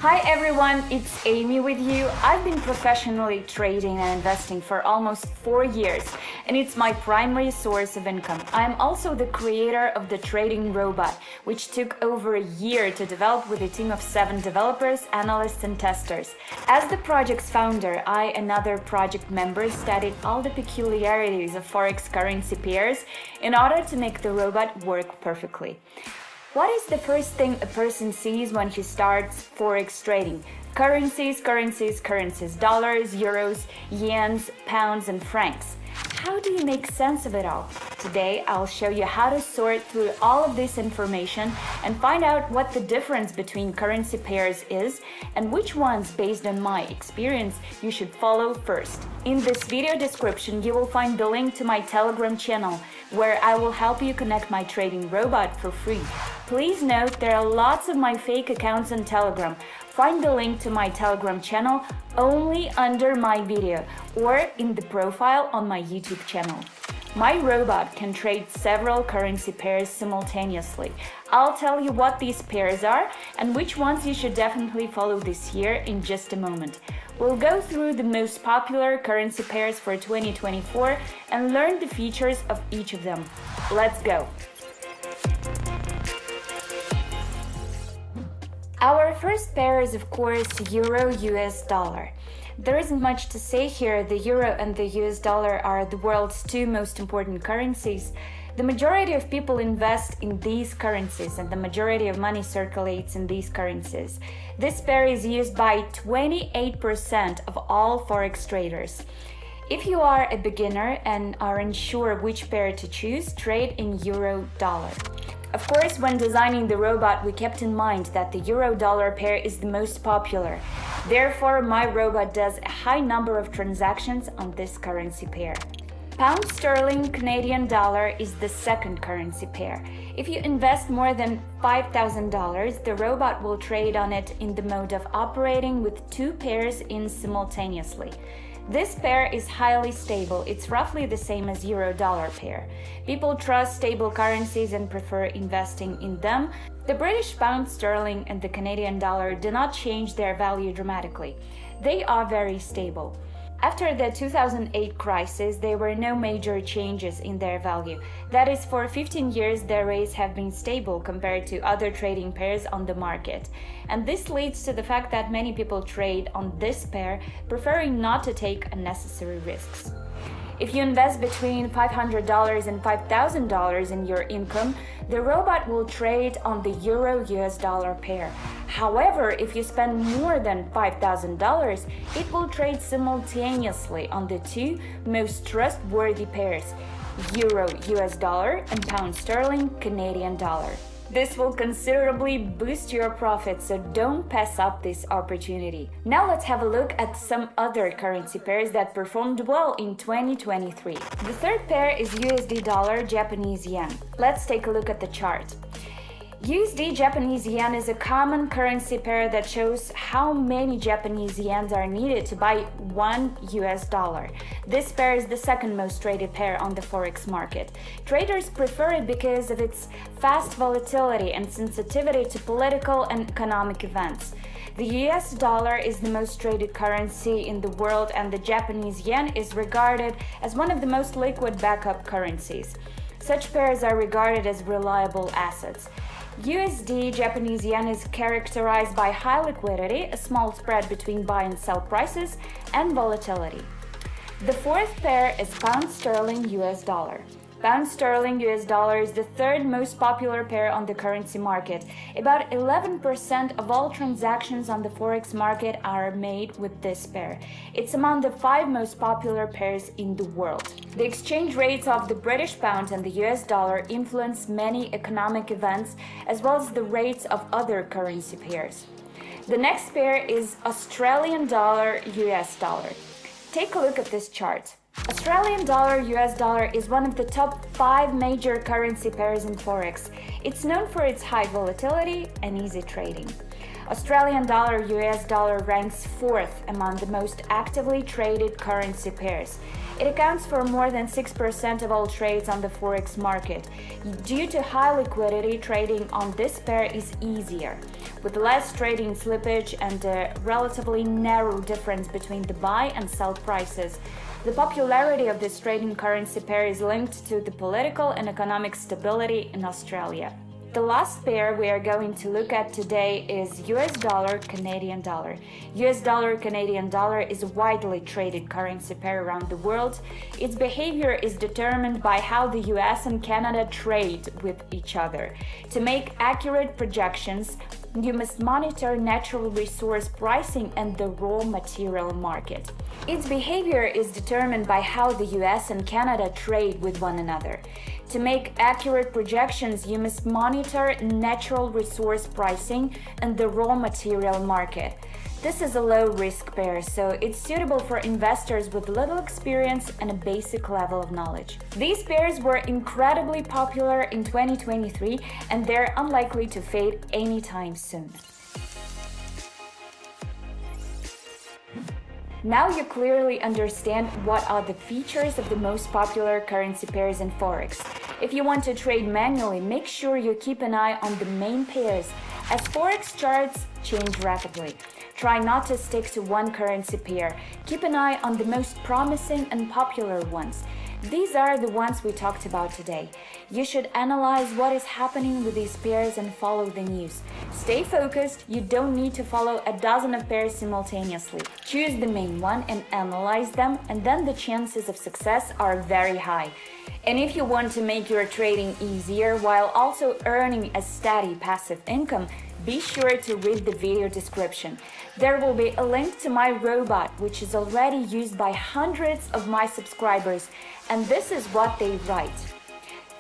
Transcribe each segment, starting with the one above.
Hi everyone, it's Amy with you. I've been professionally trading and investing for almost 4 years, and it's my primary source of income. I'm also the creator of the trading robot, which took over a year to develop with a team of 7 developers, analysts, and testers. As the project's founder, I and other project members studied all the peculiarities of Forex currency pairs in order to make the robot work perfectly. What is the first thing a person sees when he starts Forex trading? Currencies, dollars, euros, yens, pounds, and francs. How do you make sense of it all? Today, I'll show you how to sort through all of this information and find out what the difference between currency pairs is and which ones, based on my experience, you should follow first. In this video description, you will find the link to my Telegram channel, where I will help you connect my trading robot for free. Please note there are lots of my fake accounts on Telegram. Find the link to my Telegram channel only under my video or in the profile on my YouTube channel. My robot can trade several currency pairs simultaneously. I'll tell you what these pairs are and which ones you should definitely follow this year in just a moment. We'll go through the most popular currency pairs for 2024 and learn the features of each of them. Let's go! Our first pair is, of course, Euro-US dollar. There isn't much to say here. The euro and the US dollar are the world's 2 most important currencies. The majority of people invest in these currencies and the majority of money circulates in these currencies. This pair is used by 28% of all Forex traders. If you are a beginner and are unsure which pair to choose, trade in euro-dollar. Of course, when designing the robot, we kept in mind that the euro-dollar pair is the most popular. Therefore, my robot does a high number of transactions on this currency pair. Pound sterling Canadian dollar is the second currency pair. If you invest more than $5,000, the robot will trade on it in the mode of operating with 2 pairs in simultaneously. This pair is highly stable. It's roughly the same as euro-dollar pair. People trust stable currencies and prefer investing in them. The British pound sterling and the Canadian dollar do not change their value dramatically. They are very stable. After the 2008 crisis, there were no major changes in their value. That is, for 15 years, their rates have been stable compared to other trading pairs on the market. And this leads to the fact that many people trade on this pair, preferring not to take unnecessary risks. If you invest between $500 and $5,000 in your income, the robot will trade on the euro-US dollar pair. However, if you spend more than $5,000, it will trade simultaneously on the 2 most trustworthy pairs, euro-US dollar and pound sterling Canadian dollar. This will considerably boost your profits, so don't pass up this opportunity. Now let's have a look at some other currency pairs that performed well in 2023. The third pair is USD dollar Japanese yen. Let's take a look at the chart. USD Japanese yen is a common currency pair that shows how many Japanese yens are needed to buy $1. This pair is the second most traded pair on the Forex market. Traders prefer it because of its fast volatility and sensitivity to political and economic events. The US dollar is the most traded currency in the world, and the Japanese yen is regarded as one of the most liquid backup currencies. Such pairs are regarded as reliable assets. USD Japanese yen is characterized by high liquidity, a small spread between buy and sell prices, and volatility. The fourth pair is pound sterling US dollar. Pound sterling US dollar is the third most popular pair on the currency market. About 11% of all transactions on the Forex market are made with this pair. It's among the 5 most popular pairs in the world. The exchange rates of the British pound and the US dollar influence many economic events, as well as the rates of other currency pairs. The next pair is Australian dollar US dollar. Take a look at this chart. Australian dollar US dollar is one of the top 5 major currency pairs in Forex. It's known for its high volatility and easy trading. Australian dollar US dollar ranks 4th among the most actively traded currency pairs. It accounts for more than 6% of all trades on the Forex market. Due to high liquidity, trading on this pair is easier. with less trading slippage and a relatively narrow difference between the buy and sell prices. The popularity of this trading currency pair is linked to the political and economic stability in Australia. The last pair we are going to look at today is US dollar Canadian dollar. US dollar Canadian dollar is a widely traded currency pair around the world. Its behavior is determined by how the US and Canada trade with each other. To make accurate projections, you must monitor natural resource pricing and the raw material market. Its behavior is determined by how the US and Canada trade with one another. To make accurate projections, you must monitor natural resource pricing and the raw material market. This is a low-risk pair, so it's suitable for investors with little experience and a basic level of knowledge. These pairs were incredibly popular in 2023, and they're unlikely to fade anytime soon. Now you clearly understand what are the features of the most popular currency pairs in Forex. If you want to trade manually, make sure you keep an eye on the main pairs, as Forex charts change rapidly. Try not to stick to one currency pair. Keep an eye on the most promising and popular ones. These are the ones we talked about today. You should analyze what is happening with these pairs and follow the news. Stay focused, you don't need to follow a dozen of pairs simultaneously. Choose the main one and analyze them, and then the chances of success are very high. And if you want to make your trading easier while also earning a steady passive income, be sure to read the video description. There will be a link to my robot, which is already used by hundreds of my subscribers, and this is what they write.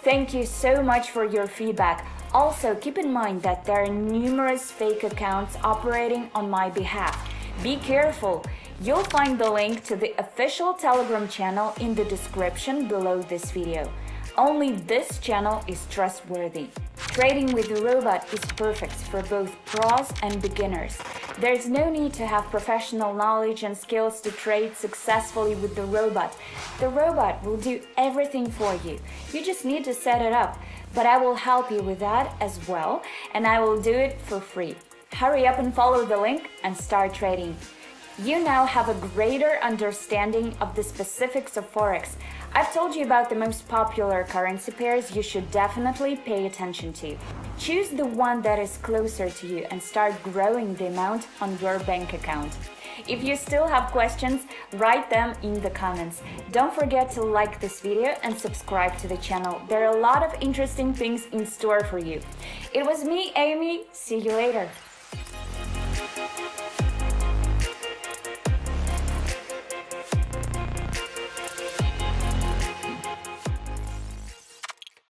Thank you so much for your feedback. Also, keep in mind that there are numerous fake accounts operating on my behalf. Be careful. You'll find the link to the official Telegram channel in the description below this video. Only this channel is trustworthy. Trading with the robot is perfect for both pros and beginners. There's no need to have professional knowledge and skills to trade successfully with the robot. The robot will do everything for you. You just need to set it up. But I will help you with that as well, and I will do it for free. Hurry up and follow the link and start trading. You now have a greater understanding of the specifics of Forex. I've told you about the most popular currency pairs you should definitely pay attention to. Choose the one that is closer to you and start growing the amount on your bank account. If you still have questions, write them in the comments. Don't forget to like this video and subscribe to the channel. There are a lot of interesting things in store for you. It was me, Amy. See you later.